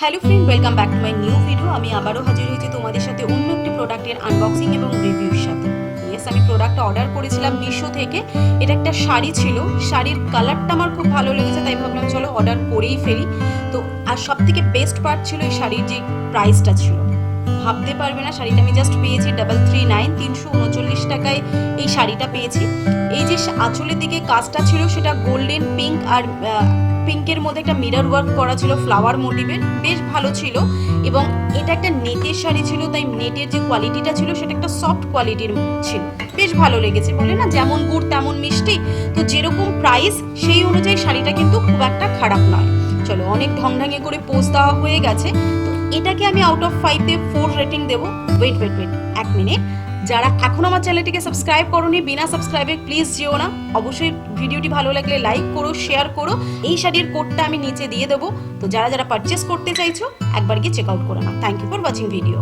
Hello friend, welcome back to my new video. আমি আবারও হাজির হয়েছি তোমাদের সাথে অন্য একটি প্রোডাক্টের আনবক্সিং এবং রিভিউর সাথে। ইয়েস, আমি প্রোডাক্টটা অর্ডার করেছিলাম মিশো থেকে। এটা একটা শাড়ি ছিল, শাড়ির কালারটা আমার খুব ভালো লেগেছে, তাই ভাবলাম চলো অর্ডার করেই ফেলি। তো আর সব থেকে বেস্ট পার্ট ছিল এই শাড়ির যে প্রাইসটা ছিল, ভাবতে পারবে না। শাড়িটা আমি জাস্ট পেয়েছি 339, 339 টাকায় এই শাড়িটা পেয়েছি। এই যে আঁচলের দিকে কাজটা ছিল সেটা গোল্ডেন পিঙ্ক আর পিঙ্কের মধ্যে একটা মিরর ওয়ার্ক করা ছিল ফ্লাওয়ার মোটিভের, বেশ ভালো ছিল। এবং এটা একটা নেটের শাড়ি ছিল, তাই নেটের যে কোয়ালিটিটা ছিল সেটা একটা সফট কোয়ালিটির ছিল, বেশ ভালো লেগেছে। বলে না যেমন গুড় তেমন মিষ্টি, তো যেরকম প্রাইস সেই অনুযায়ী শাড়িটা কিন্তু খুব একটা খারাপ নয়। চলো, অনেক ঢংঢাঙে করে পোস্ট দেওয়া হয়ে গেছে, তো এটাকে আমি আউট অফ 5 4 রেটিং দেবো। ওয়েট এক মিনিট, যারা এখন আমার চ্যানেলটিকে সাবস্ক্রাইব করোনি, বিনা সাবস্ক্রাইবে প্লিজ যেও না। অবশ্যই ভিডিওটি ভালো লাগলে লাইক করো, শেয়ার করো। এই শাড়ির কোডটা আমি নিচে দিয়ে দেবো, তো যারা যারা পারচেস করতে চাইছো একবার গিয়ে চেক আউট করে নাও। Thank you for watching video.